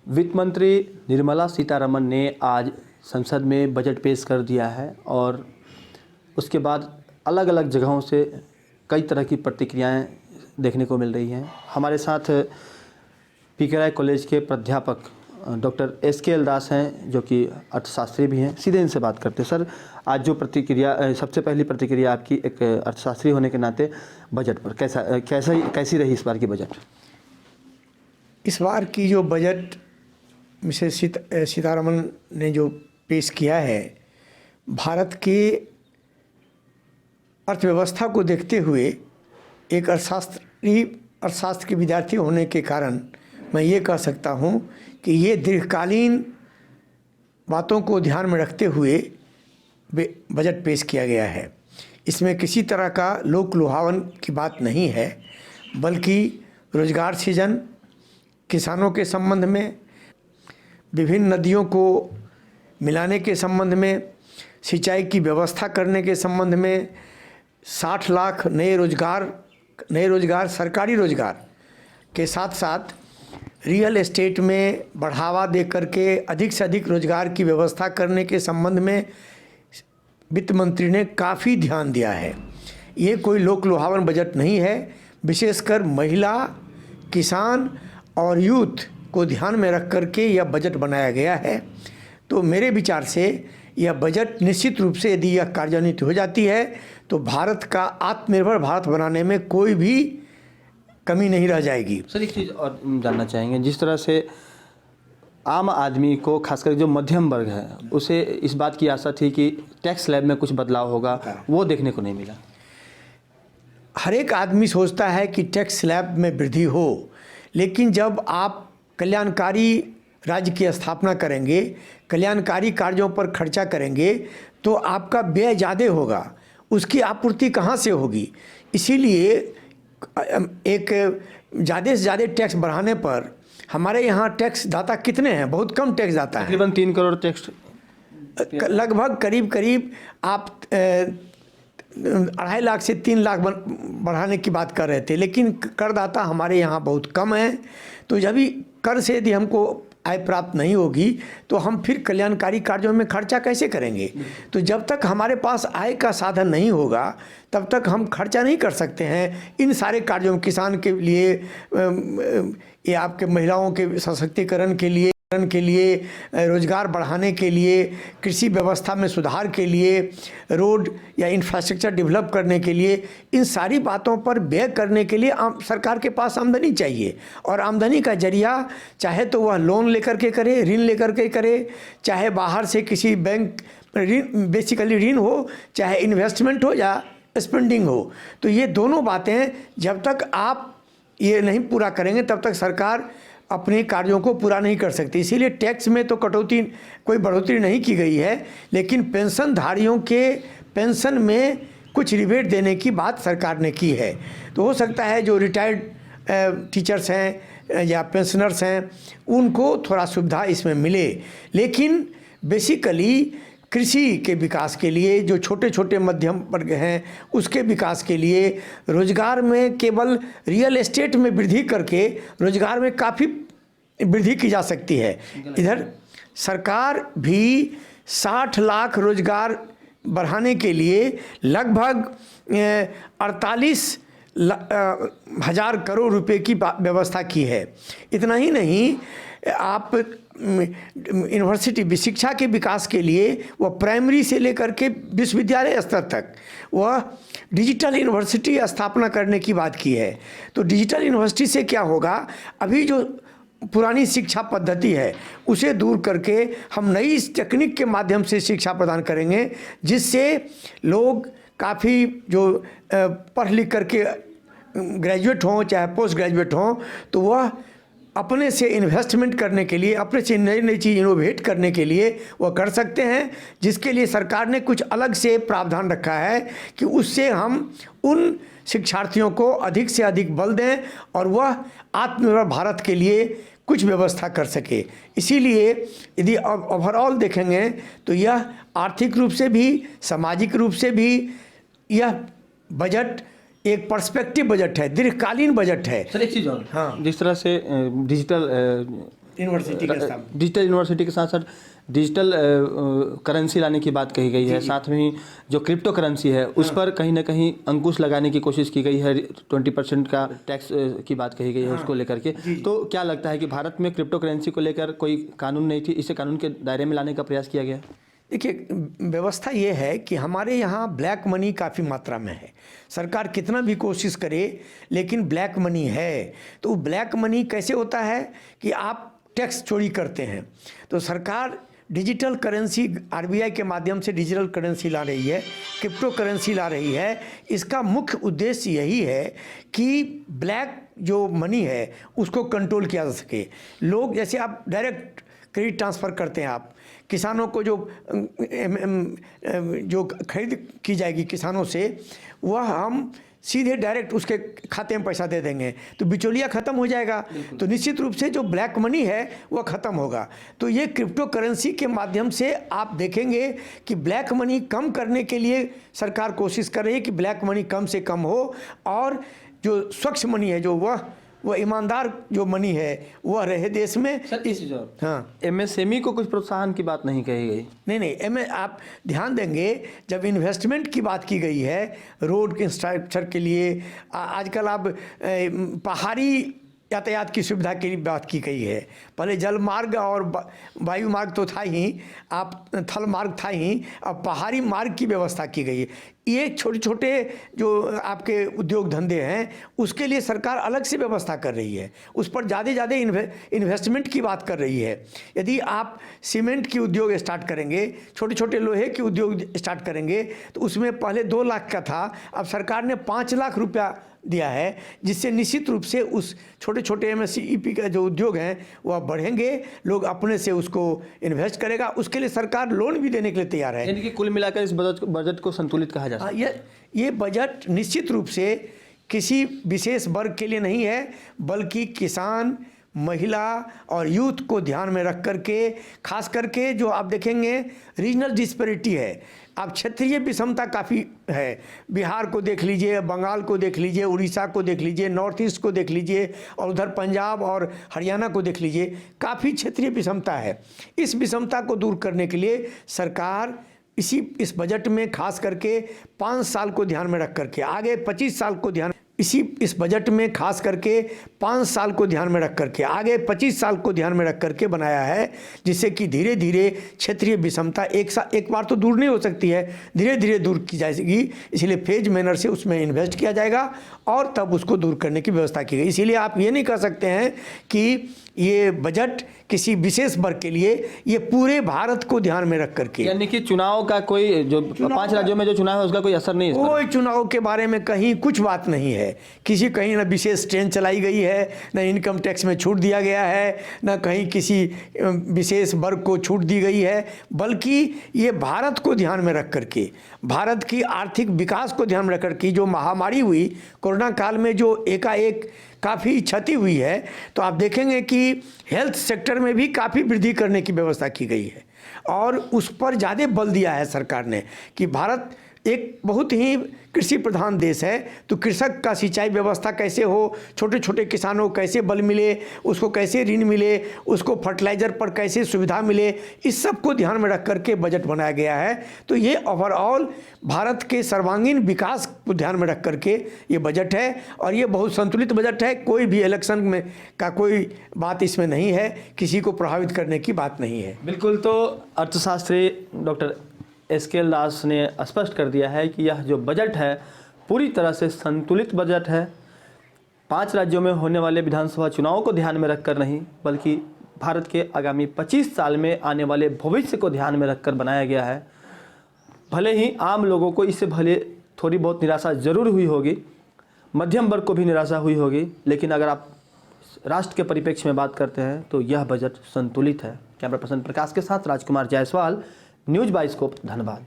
वित्त मंत्री निर्मला सीतारमण ने आज संसद में बजट पेश कर दिया है और उसके बाद अलग अलग जगहों से कई तरह की प्रतिक्रियाएं देखने को मिल रही हैं। हमारे साथ पी.के. राय कॉलेज के प्राध्यापक डॉक्टर एस.के.एल. दास हैं, जो कि अर्थशास्त्री भी हैं। सीधे इनसे बात करते हैं। सर, आज जो प्रतिक्रिया, सबसे पहली प्रतिक्रिया आपकी एक अर्थशास्त्री होने के नाते बजट पर कैसी रही इस बार की बजट? इस बार की जो बजट मिसेस सीतारमण ने जो पेश किया है, भारत के अर्थव्यवस्था को देखते हुए एक अर्थशास्त्र के विद्यार्थी होने के कारण मैं ये कह सकता हूँ कि ये दीर्घकालीन बातों को ध्यान में रखते हुए बजट पेश किया गया है। इसमें किसी तरह का लोक लुभावन की बात नहीं है, बल्कि रोजगार सृजन, किसानों के संबंध में, विभिन्न नदियों को मिलाने के संबंध में, सिंचाई की व्यवस्था करने के संबंध में, 60 लाख नए रोजगार सरकारी रोजगार के साथ साथ रियल एस्टेट में बढ़ावा दे करके अधिक से अधिक रोजगार की व्यवस्था करने के संबंध में वित्त मंत्री ने काफ़ी ध्यान दिया है। ये कोई लोक लुभावन बजट नहीं है। विशेषकर महिला, किसान और यूथ को ध्यान में रख करके यह बजट बनाया गया है। तो मेरे विचार से यह बजट निश्चित रूप से यदि यह कार्यान्वित हो जाती है तो भारत का आत्मनिर्भर भारत बनाने में कोई भी कमी नहीं रह जाएगी। सर, एक चीज़ और जानना चाहेंगे, जिस तरह से आम आदमी को, खासकर जो मध्यम वर्ग है, उसे इस बात की आशा थी कि टैक्स स्लैब में कुछ बदलाव होगा, वो देखने को नहीं मिला। हर एक आदमी सोचता है कि टैक्स स्लैब में वृद्धि हो, लेकिन जब आप कल्याणकारी राज्य की स्थापना करेंगे, कल्याणकारी कार्यों पर खर्चा करेंगे, तो आपका व्यय ज़्यादा होगा, उसकी आपूर्ति कहाँ से होगी? इसीलिए एक ज़्यादा से ज़्यादा टैक्स बढ़ाने पर हमारे यहाँ टैक्स दाता कितने हैं? बहुत कम टैक्स दाता है। तकरीबन 3 करोड़ टैक्स, लगभग करीब आप 2.5 लाख से 3 लाख बढ़ाने की बात कर रहे थे, लेकिन करदाता हमारे यहाँ बहुत कम है। तो जब भी कर से यदि हमको आय प्राप्त नहीं होगी तो हम फिर कल्याणकारी कार्यों में खर्चा कैसे करेंगे? तो जब तक हमारे पास आय का साधन नहीं होगा तब तक हम खर्चा नहीं कर सकते हैं इन सारे कार्यों में। किसान के लिए, ये आपके महिलाओं के सशक्तिकरण के लिए, रोजगार बढ़ाने के लिए, कृषि व्यवस्था में सुधार के लिए, रोड या इंफ्रास्ट्रक्चर डेवलप करने के लिए, इन सारी बातों पर व्यय करने के लिए सरकार के पास आमदनी चाहिए। और आमदनी का जरिया चाहे तो वह लोन लेकर के करे, ऋण लेकर के करे, चाहे बाहर से किसी बैंक बेसिकली ऋण हो, चाहे इन्वेस्टमेंट हो या स्पेंडिंग हो। तो ये दोनों बातें जब तक आप ये नहीं पूरा करेंगे तब तक सरकार अपने कार्यों को पूरा नहीं कर सकती। इसीलिए टैक्स में तो कोई बढ़ोतरी नहीं की गई है, लेकिन पेंशनधारियों के पेंशन में कुछ रिबेट देने की बात सरकार ने की है। तो हो सकता है जो रिटायर्ड टीचर्स हैं या पेंशनर्स हैं उनको थोड़ा सुविधा इसमें मिले, लेकिन बेसिकली कृषि के विकास के लिए, जो छोटे छोटे मध्यम वर्ग हैं उसके विकास के लिए, रोजगार में केवल रियल एस्टेट में वृद्धि करके रोजगार में काफ़ी वृद्धि की जा सकती है। इधर सरकार भी 60 लाख रोजगार बढ़ाने के लिए लगभग 48 हजार करोड़ रुपए की व्यवस्था की है। इतना ही नहीं, आप यूनिवर्सिटी शिक्षा के विकास के लिए वह प्राइमरी से लेकर के विश्वविद्यालय स्तर तक वह डिजिटल यूनिवर्सिटी स्थापना करने की बात की है। तो डिजिटल यूनिवर्सिटी से क्या होगा? अभी जो पुरानी शिक्षा पद्धति है उसे दूर करके हम नई तकनीक के माध्यम से शिक्षा प्रदान करेंगे, जिससे लोग काफ़ी जो पढ़ लिख करके ग्रेजुएट हों चाहे पोस्ट ग्रेजुएट हों, तो वह अपने से इन्वेस्टमेंट करने के लिए, अपने से नई नई चीज़ इनोवेट करने के लिए वह कर सकते हैं, जिसके लिए सरकार ने कुछ अलग से प्रावधान रखा है कि उससे हम उन शिक्षार्थियों को अधिक से अधिक बल दें और वह आत्मनिर्भर भारत के लिए कुछ व्यवस्था कर सके। इसीलिए यदि ओवरऑल देखेंगे तो यह आर्थिक रूप से भी, सामाजिक रूप से भी यह बजट एक पर्सपेक्टिव बजट है, दीर्घकालीन बजट है। सर, एक चीज़ और, हाँ, जिस तरह से डिजिटल यूनिवर्सिटी के साथ डिजिटल यूनिवर्सिटी के साथ साथ डिजिटल करेंसी लाने की बात कही गई है। साथ में ही जो क्रिप्टो करेंसी है उस पर कहीं ना कहीं अंकुश लगाने की कोशिश की गई है। 20% का टैक्स की बात कही गई है उसको लेकर के। तो क्या लगता है कि भारत में क्रिप्टो करेंसी को लेकर कोई कानून नहीं थी, इसे कानून के दायरे में लाने का प्रयास किया गया? देखिए, व्यवस्था ये है कि हमारे यहाँ ब्लैक मनी काफ़ी मात्रा में है। सरकार कितना भी कोशिश करे लेकिन ब्लैक मनी है। तो ब्लैक मनी कैसे होता है कि आप टैक्स चोरी करते हैं, तो सरकार डिजिटल करेंसी आरबीआई के माध्यम से डिजिटल करेंसी ला रही है, क्रिप्टो करेंसी ला रही है। इसका मुख्य उद्देश्य यही है कि ब्लैक जो मनी है उसको कंट्रोल किया जा सके। लोग जैसे आप डायरेक्ट क्रेडिट ट्रांसफ़र करते हैं, आप किसानों को जो खरीद की जाएगी किसानों से, वह हम सीधे डायरेक्ट उसके खाते में पैसा दे देंगे, तो बिचौलिया ख़त्म हो जाएगा। तो निश्चित रूप से जो ब्लैक मनी है वह ख़त्म होगा। तो ये क्रिप्टो करेंसी के माध्यम से आप देखेंगे कि ब्लैक मनी कम करने के लिए सरकार कोशिश कर रही है कि ब्लैक मनी कम से कम हो, और जो स्वच्छ मनी है, जो वह ईमानदार जो मनी है वह रहे देश में। सर इस और हाँ, एमएसएमई को कुछ प्रोत्साहन की बात नहीं कही गई? नहीं, आप ध्यान देंगे जब इन्वेस्टमेंट की बात की गई है रोड के इंफ्रास्ट्रक्चर के लिए, आजकल आप पहाड़ी यातायात की सुविधा के लिए बात की गई है। पहले जल मार्ग और वायु मार्ग तो था ही, आप थल मार्ग था ही, अब पहाड़ी मार्ग की व्यवस्था की गई है। ये छोटे छोटे जो आपके उद्योग धंधे हैं उसके लिए सरकार अलग से व्यवस्था कर रही है, उस पर ज़्यादा इन्वेस्टमेंट की बात कर रही है। यदि आप सीमेंट की उद्योग स्टार्ट करेंगे, छोटे छोटे लोहे के उद्योग स्टार्ट करेंगे, तो उसमें पहले 2 लाख का था, अब सरकार ने 5 लाख रुपया दिया है, जिससे निश्चित रूप से उस छोटे छोटे एमएसईपी का जो उद्योग हैं वह बढ़ेंगे, लोग अपने से उसको इन्वेस्ट करेगा। उसके लिए सरकार लोन भी देने के लिए तैयार है। यानी कि कुल मिलाकर इस बजट को संतुलित कहा जा सकता है। ये बजट निश्चित रूप से किसी विशेष वर्ग के लिए नहीं है, बल्कि किसान, महिला और यूथ को ध्यान में रख करके, खास करके जो आप देखेंगे रीजनल डिस्पैरिटी है, आप क्षेत्रीय विषमता काफ़ी है। बिहार को देख लीजिए, बंगाल को देख लीजिए, उड़ीसा को देख लीजिए, नॉर्थ ईस्ट को देख लीजिए, और उधर पंजाब और हरियाणा को देख लीजिए, काफ़ी क्षेत्रीय विषमता है। इस विषमता को दूर करने के लिए सरकार इस बजट में खास करके 5 साल को ध्यान में रख करके, आगे 25 साल को ध्यान, इस बजट में खास करके 5 साल को ध्यान में रख करके, आगे 25 साल को ध्यान में रख करके बनाया है, जिससे कि धीरे धीरे क्षेत्रीय विषमता एक बार तो दूर नहीं हो सकती है, धीरे धीरे दूर की जाएगी। इसलिए फेज मैनर से उसमें इन्वेस्ट किया जाएगा और तब उसको दूर करने की व्यवस्था की गई। इसीलिए आप ये नहीं कह सकते हैं कि ये बजट किसी विशेष वर्ग के लिए, ये पूरे भारत को ध्यान में रख करके। यानी कि चुनाव का कोई, जो 5 राज्यों में जो चुनाव है उसका कोई असर नहीं है? कोई चुनाव के बारे में कहीं कुछ बात नहीं है। किसी कहीं ना विशेष ट्रेन चलाई गई है, न इनकम टैक्स में छूट दिया गया है, न कहीं किसी विशेष वर्ग को छूट दी गई है, बल्कि ये भारत को ध्यान में रख करके, भारत की आर्थिक विकास को ध्यान में रख करके, जो महामारी हुई कोरोना काल में, जो एकाएक काफ़ी क्षति हुई है, तो आप देखेंगे कि हेल्थ सेक्टर में भी काफ़ी वृद्धि करने की व्यवस्था की गई है, और उस पर ज़्यादा बल दिया है सरकार ने कि भारत एक बहुत ही कृषि प्रधान देश है, तो कृषक का सिंचाई व्यवस्था कैसे हो, छोटे छोटे किसानों को कैसे बल मिले, उसको कैसे ऋण मिले, उसको फर्टिलाइज़र पर कैसे सुविधा मिले, इस सब को ध्यान में रख करके बजट बनाया गया है। तो ये ओवरऑल भारत के सर्वांगीण विकास को ध्यान में रख करके ये बजट है, और ये बहुत संतुलित बजट है। कोई भी इलेक्शन में का कोई बात इसमें नहीं है, किसी को प्रभावित करने की बात नहीं है। बिल्कुल। तो अर्थशास्त्री डॉक्टर SKL दास ने स्पष्ट कर दिया है कि यह जो बजट है पूरी तरह से संतुलित बजट है। 5 राज्यों में होने वाले विधानसभा चुनावों को ध्यान में रखकर नहीं, बल्कि भारत के आगामी 25 साल में आने वाले भविष्य को ध्यान में रखकर बनाया गया है। भले ही आम लोगों को इससे भले थोड़ी बहुत निराशा जरूर हुई होगी, मध्यम वर्ग को भी निराशा हुई होगी, लेकिन अगर आप राष्ट्र के परिप्रेक्ष्य में बात करते हैं तो यह बजट संतुलित है। कैमरा पर्सन प्रकाश के साथ राजकुमार जायसवाल, न्यूज़ बाइस्कोप, धन्यवाद।